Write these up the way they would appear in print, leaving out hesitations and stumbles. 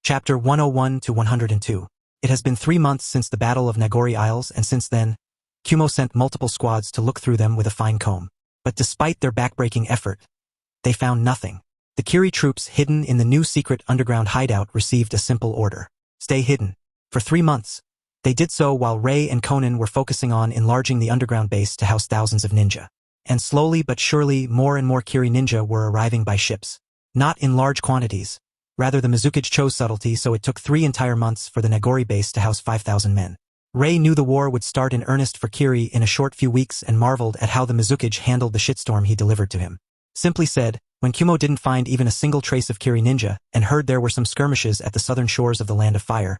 Chapter 101 to 102. It has been 3 months since the Battle of Nagori Isles, and since then, Kumo sent multiple squads to look through them with a fine comb. But despite their backbreaking effort, they found nothing. The Kiri troops hidden in the new secret underground hideout received a simple order. Stay hidden. For 3 months. They did so while Rei and Konan were focusing on enlarging the underground base to house thousands of ninja. And slowly but surely more and more Kiri ninja were arriving by ships. Not in large quantities. Rather, the Mizukage chose subtlety, so it took 3 entire months for the Nagori base to house 5,000 men. Rei knew the war would start in earnest for Kiri in a short few weeks and marveled at how the Mizukage handled the shitstorm he delivered to him. Simply said, when Kumo didn't find even a single trace of Kiri ninja and heard there were some skirmishes at the southern shores of the Land of Fire,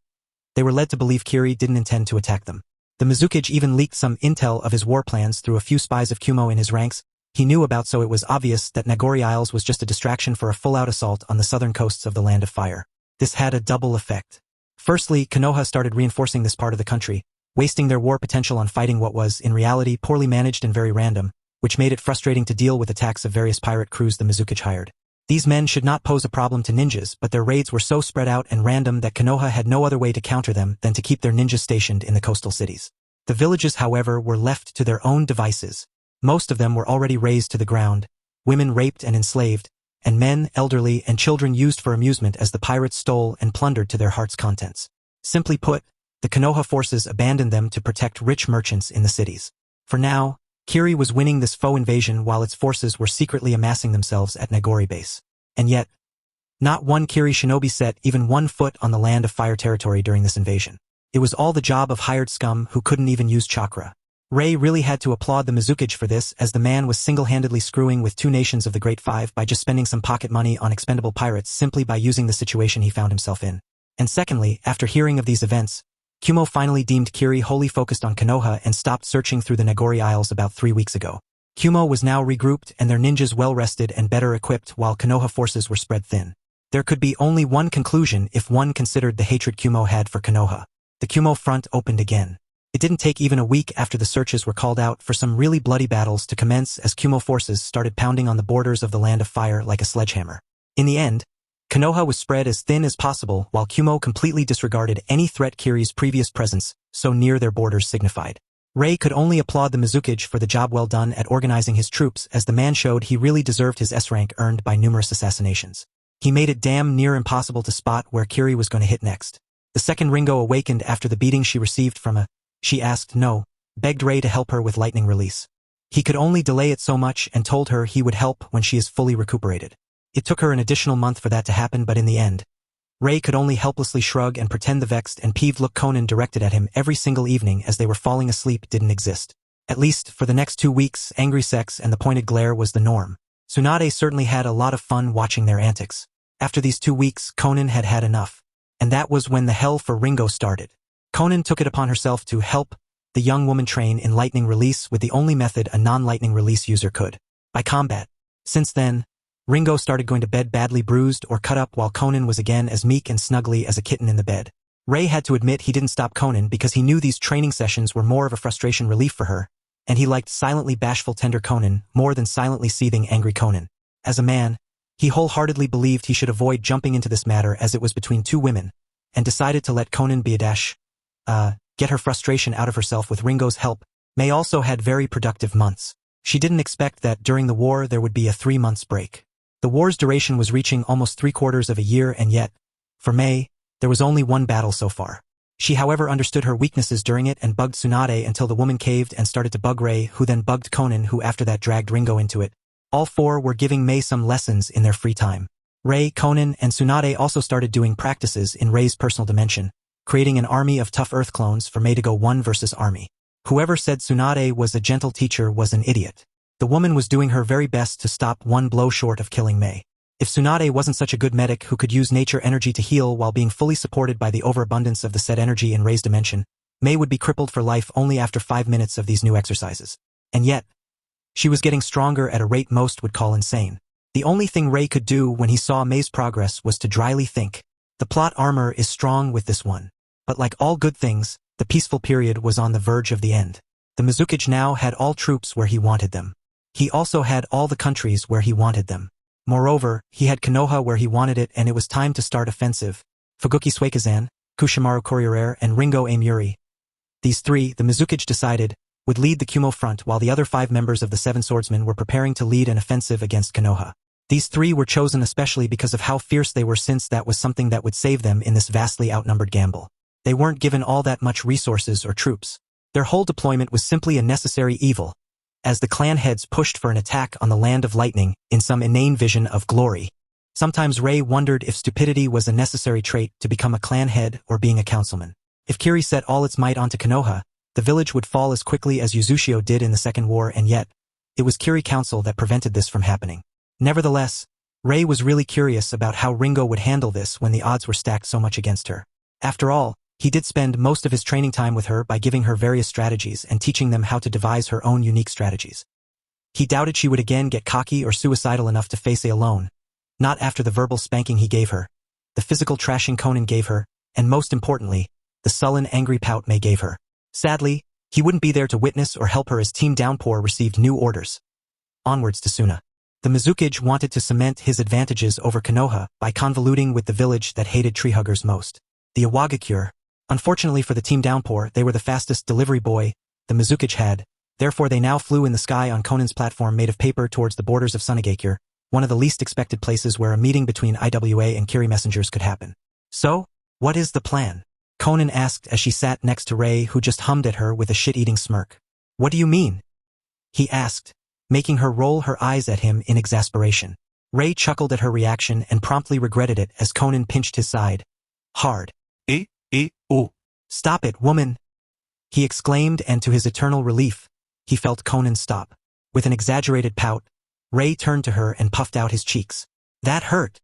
they were led to believe Kiri didn't intend to attack them. The Mizukage even leaked some intel of his war plans through a few spies of Kumo in his ranks he knew about, so it was obvious that Nagori Isles was just a distraction for a full-out assault on the southern coasts of the Land of Fire. This had a double effect. Firstly, Konoha started reinforcing this part of the country, wasting their war potential on fighting what was, in reality, poorly managed and very random, which made it frustrating to deal with attacks of various pirate crews the Mizukage hired. These men should not pose a problem to ninjas, but their raids were so spread out and random that Konoha had no other way to counter them than to keep their ninjas stationed in the coastal cities. The villages, however, were left to their own devices. Most of them were already razed to the ground, women raped and enslaved, and men, elderly, and children used for amusement as the pirates stole and plundered to their heart's contents. Simply put, the Konoha forces abandoned them to protect rich merchants in the cities. For now, Kiri was winning this faux invasion while its forces were secretly amassing themselves at Nagori base. And yet, not one Kiri shinobi set even 1 foot on the Land of Fire territory during this invasion. It was all the job of hired scum who couldn't even use chakra. Rei really had to applaud the Mizukage for this, as the man was single-handedly screwing with 2 nations of the Great Five by just spending some pocket money on expendable pirates simply by using the situation he found himself in. And secondly, after hearing of these events, Kumo finally deemed Kiri wholly focused on Konoha and stopped searching through the Nagori Isles about 3 weeks ago. Kumo was now regrouped and their ninjas well-rested and better equipped while Konoha forces were spread thin. There could be only one conclusion if one considered the hatred Kumo had for Konoha. The Kumo front opened again. It didn't take even a week after the searches were called out for some really bloody battles to commence as Kumo forces started pounding on the borders of the Land of Fire like a sledgehammer. In the end, Konoha was spread as thin as possible while Kumo completely disregarded any threat Kiri's previous presence so near their borders signified. Rei could only applaud the Mizukage for the job well done at organizing his troops, as the man showed he really deserved his S-rank earned by numerous assassinations. He made it damn near impossible to spot where Kiri was going to hit next. The second Ringo awakened after the beating she received from she asked no, begged Rei to help her with lightning release. He could only delay it so much and told her he would help when she is fully recuperated. It took her an additional month for that to happen, but in the end, Rei could only helplessly shrug and pretend the vexed and peeved look Konan directed at him every single evening as they were falling asleep didn't exist. At least, for the next 2 weeks, angry sex and the pointed glare was the norm. Tsunade certainly had a lot of fun watching their antics. After these 2 weeks, Konan had had enough. And that was when the hell for Ringo started. Konan took it upon herself to help the young woman train in lightning release with the only method a non-lightning release user could, by combat. Since then, Ringo started going to bed badly bruised or cut up while Konan was again as meek and snuggly as a kitten in the bed. Rei had to admit he didn't stop Konan because he knew these training sessions were more of a frustration relief for her, and he liked silently bashful tender Konan more than silently seething angry Konan. As a man, he wholeheartedly believed he should avoid jumping into this matter as it was between 2 women, and decided to let Konan be get her frustration out of herself with Ringo's help. May also had very productive months. She didn't expect that during the war there would be a 3 months break. The war's duration was reaching almost 3/4 of a year, and yet, for May, there was only 1 battle so far. She however understood her weaknesses during it and bugged Tsunade until the woman caved and started to bug Rei, who then bugged Konan, who after that dragged Ringo into it. All 4 were giving May some lessons in their free time. Rei, Konan, and Tsunade also started doing practices in Rei's personal dimension, creating an army of tough Earth clones for May to go 1 versus army. Whoever said Tsunade was a gentle teacher was an idiot. The woman was doing her very best to stop 1 blow short of killing May. If Tsunade wasn't such a good medic who could use nature energy to heal while being fully supported by the overabundance of the said energy in Rei's dimension, May would be crippled for life only after 5 minutes of these new exercises. And yet, she was getting stronger at a rate most would call insane. The only thing Rei could do when he saw May's progress was to dryly think, the plot armor is strong with this one. But like all good things, the peaceful period was on the verge of the end. The Mizukage now had all troops where he wanted them. He also had all the countries where he wanted them. Moreover, he had Konoha where he wanted it, and it was time to start offensive. Fuguki Suikazan, Kushimaru Kuriere, and Ringo Amuri. These three, the Mizukage decided, would lead the Kumo front while the other 5 members of the 7 swordsmen were preparing to lead an offensive against Konoha. These 3 were chosen especially because of how fierce they were, since that was something that would save them in this vastly outnumbered gamble. They weren't given all that much resources or troops. Their whole deployment was simply a necessary evil, as the clan heads pushed for an attack on the Land of Lightning in some inane vision of glory. Sometimes Rei wondered if stupidity was a necessary trait to become a clan head or being a councilman. If Kiri set all its might onto Konoha, the village would fall as quickly as Uzushio did in the Second War, and yet, it was Kiri Council that prevented this from happening. Nevertheless, Rei was really curious about how Ringo would handle this when the odds were stacked so much against her. After all, he did spend most of his training time with her by giving her various strategies and teaching them how to devise her own unique strategies. He doubted she would again get cocky or suicidal enough to face it alone, not after the verbal spanking he gave her, the physical trashing Conan gave her, and most importantly, the sullen, angry pout May gave her. Sadly, he wouldn't be there to witness or help her as Team Downpour received new orders. Onwards to Suna. The Mizukage wanted to cement his advantages over Konoha by convoluting with the village that hated treehuggers most, the Iwagakure. Unfortunately for the Team Downpour, they were the fastest delivery boy the Mizukage had, therefore they now flew in the sky on Conan's platform made of paper towards the borders of Sunagakure, one of the least expected places where a meeting between IWA and Kiri messengers could happen. So, what is the plan? Conan asked as she sat next to Rei, who just hummed at her with a shit-eating smirk. What do you mean? He asked, making her roll her eyes at him in exasperation. Rei chuckled at her reaction and promptly regretted it as Conan pinched his side. Hard. Oh. Stop it, woman! He exclaimed, and to his eternal relief, he felt Conan stop. With an exaggerated pout, Rei turned to her and puffed out his cheeks. That hurt!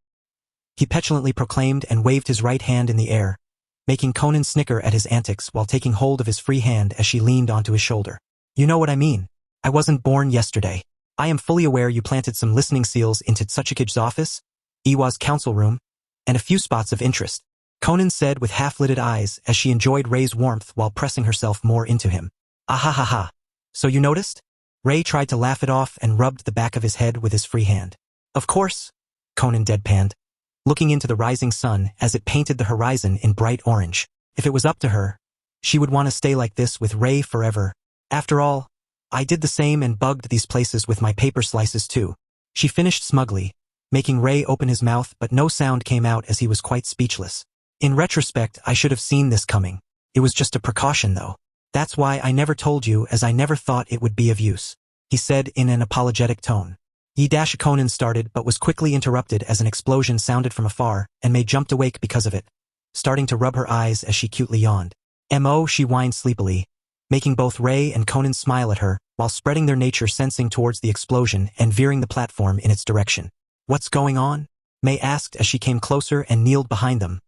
He petulantly proclaimed and waved his right hand in the air, making Conan snicker at his antics while taking hold of his free hand as she leaned onto his shoulder. You know what I mean. I wasn't born yesterday. I am fully aware you planted some listening seals into Tsuchikage's office, Iwa's council room, and a few spots of interest, Conan said with half-lidded eyes as she enjoyed Rei's warmth while pressing herself more into him. Ahahaha. So you noticed? Rei tried to laugh it off and rubbed the back of his head with his free hand. Of course, Conan deadpanned, looking into the rising sun as it painted the horizon in bright orange. If it was up to her, she would want to stay like this with Rei forever. After all, I did the same and bugged these places with my paper slices too. She finished smugly, making Rei open his mouth, but no sound came out as he was quite speechless. In retrospect, I should have seen this coming. It was just a precaution though. That's why I never told you, as I never thought it would be of use, he said in an apologetic tone. Conan started but was quickly interrupted as an explosion sounded from afar, and May jumped awake because of it, starting to rub her eyes as she cutely yawned. She whined sleepily, making both Rei and Conan smile at her, while spreading their nature sensing towards the explosion and veering the platform in its direction. What's going on? May asked as she came closer and kneeled behind them,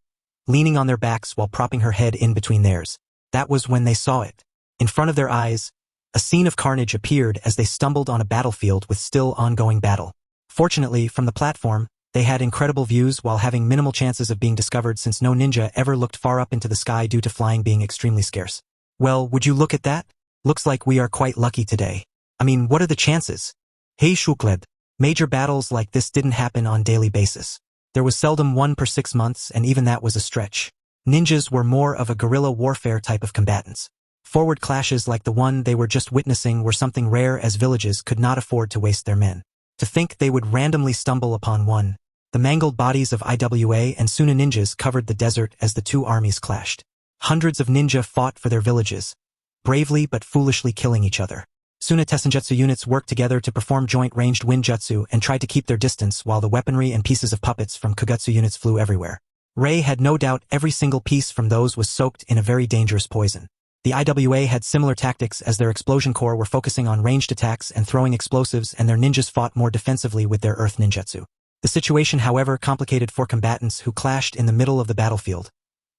leaning on their backs while propping her head in between theirs. That was when they saw it. In front of their eyes, a scene of carnage appeared as they stumbled on a battlefield with still ongoing battle. Fortunately, from the platform, they had incredible views while having minimal chances of being discovered, since no ninja ever looked far up into the sky due to flying being extremely scarce. Well, would you look at that? Looks like we are quite lucky today. I mean, what are the chances? Hey Shukled. Major battles like this didn't happen on daily basis. There was seldom one per 6 months, and even that was a stretch. Ninjas were more of a guerrilla warfare type of combatants. Forward clashes like the one they were just witnessing were something rare, as villages could not afford to waste their men. To think they would randomly stumble upon one. The mangled bodies of IWA and Suna ninjas covered the desert as the two armies clashed. Hundreds of ninja fought for their villages, bravely but foolishly killing each other. Suna Tessenjutsu units worked together to perform joint ranged wind jutsu and tried to keep their distance, while the weaponry and pieces of puppets from Kagutsu units flew everywhere. Rei had no doubt every single piece from those was soaked in a very dangerous poison. The IWA had similar tactics, as their explosion corps were focusing on ranged attacks and throwing explosives, and their ninjas fought more defensively with their earth ninjutsu. The situation, however, complicated for combatants who clashed in the middle of the battlefield,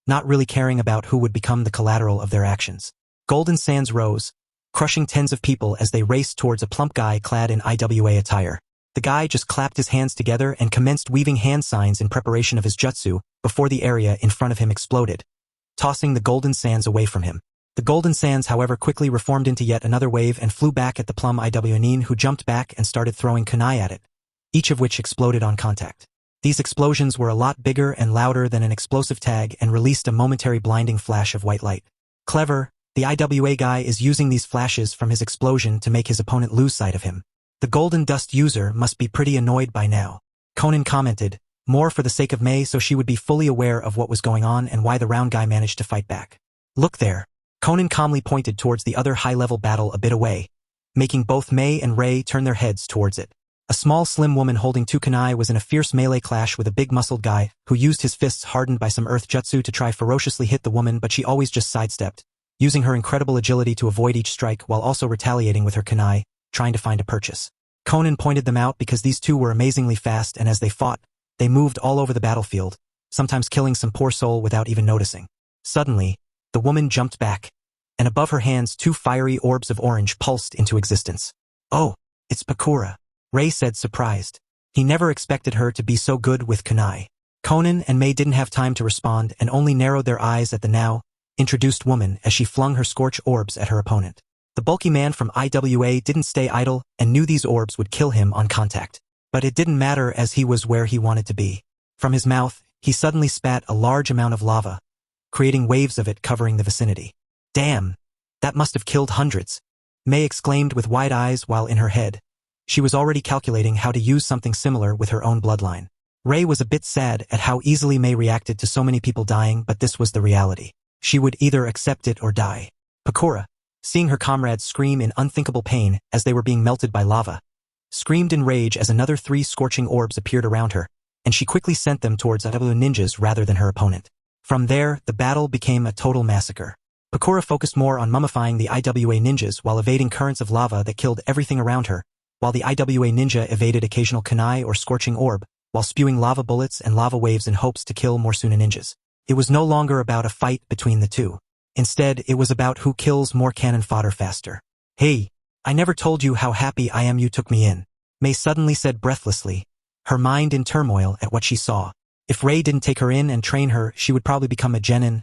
not really caring about who would become the collateral of their actions. Golden sands rose, crushing tens of people as they raced towards a plump guy clad in IWA attire. The guy just clapped his hands together and commenced weaving hand signs in preparation of his jutsu before the area in front of him exploded, tossing the golden sands away from him. The golden sands, however, quickly reformed into yet another wave and flew back at the plum IWAnin, who jumped back and started throwing kunai at it, each of which exploded on contact. These explosions were a lot bigger and louder than an explosive tag and released a momentary blinding flash of white light. Clever, the IWA guy is using these flashes from his explosion to make his opponent lose sight of him. The golden dust user must be pretty annoyed by now. Conan commented, more for the sake of Mei so she would be fully aware of what was going on and why the round guy managed to fight back. Look there. Conan calmly pointed towards the other high-level battle a bit away, making both Mei and Rei turn their heads towards it. A small slim woman holding two kunai was in a fierce melee clash with a big muscled guy who used his fists hardened by some earth jutsu to try ferociously hit the woman, but she always just sidestepped, using her incredible agility to avoid each strike while also retaliating with her kunai, trying to find a purchase. Conan pointed them out because these two were amazingly fast, and as they fought, they moved all over the battlefield, sometimes killing some poor soul without even noticing. Suddenly, the woman jumped back, and above her hands 2 fiery orbs of orange pulsed into existence. Oh, it's Pakura, Rei said surprised. He never expected her to be so good with kunai. Conan and Mei didn't have time to respond and only narrowed their eyes at the now introduced woman as she flung her scorch orbs at her opponent. The bulky man from IWA didn't stay idle and knew these orbs would kill him on contact. But it didn't matter as he was where he wanted to be. From his mouth, he suddenly spat a large amount of lava, creating waves of it covering the vicinity. Damn! That must have killed hundreds, Mei exclaimed with wide eyes while in her head. She was already calculating how to use something similar with her own bloodline. Rei was a bit sad at how easily Mei reacted to so many people dying, but this was the reality. She would either accept it or die. Pakura, seeing her comrades scream in unthinkable pain as they were being melted by lava, screamed in rage as another 3 scorching orbs appeared around her, and she quickly sent them towards IWA ninjas rather than her opponent. From there, the battle became a total massacre. Pakura focused more on mummifying the IWA ninjas while evading currents of lava that killed everything around her, while the IWA ninja evaded occasional kunai or scorching orb, while spewing lava bullets and lava waves in hopes to kill more Suna ninjas. It was no longer about a fight between the two. Instead, it was about who kills more cannon fodder faster. Hey, I never told you how happy I am you took me in, Mei suddenly said breathlessly, her mind in turmoil at what she saw. If Rei didn't take her in and train her, she would probably become a genin,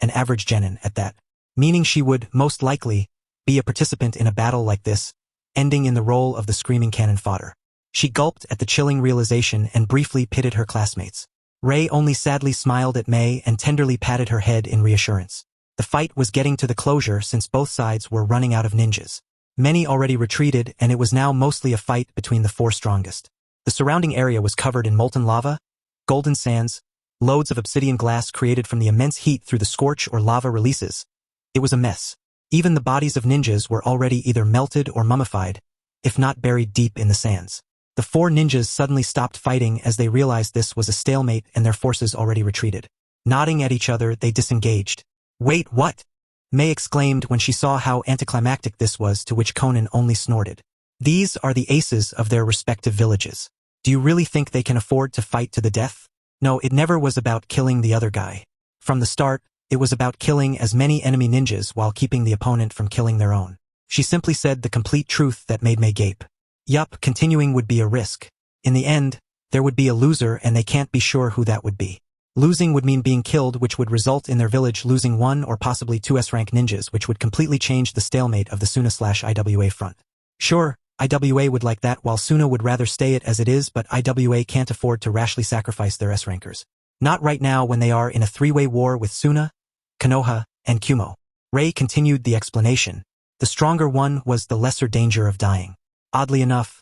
an average genin at that. Meaning she would, most likely, be a participant in a battle like this, ending in the role of the screaming cannon fodder. She gulped at the chilling realization and briefly pitted her classmates. Rei only sadly smiled at Mei and tenderly patted her head in reassurance. The fight was getting to the closure since both sides were running out of ninjas. Many already retreated, and it was now mostly a fight between the 4 strongest. The surrounding area was covered in molten lava, golden sands, loads of obsidian glass created from the immense heat through the scorch or lava releases. It was a mess. Even the bodies of ninjas were already either melted or mummified, if not buried deep in the sands. The 4 ninjas suddenly stopped fighting as they realized this was a stalemate and their forces already retreated. Nodding at each other, they disengaged. Wait, what? Mei exclaimed when she saw how anticlimactic this was, to which Conan only snorted. These are the aces of their respective villages. Do you really think they can afford to fight to the death? No, it never was about killing the other guy. From the start, it was about killing as many enemy ninjas while keeping the opponent from killing their own. She simply said the complete truth that made Mei gape. Yup, continuing would be a risk. In the end, there would be a loser and they can't be sure who that would be. Losing would mean being killed, which would result in their village losing 1 or possibly 2 S-rank ninjas, which would completely change the stalemate of the Suna/IWA front. Sure, IWA would like that while Suna would rather stay it as it is, but IWA can't afford to rashly sacrifice their S-rankers. Not right now when they are in a 3-way war with Suna, Konoha, and Kumo. Rei continued the explanation. The stronger one was the lesser danger of dying. Oddly enough,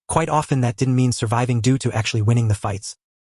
quite often that didn't mean surviving due to actually winning the fights.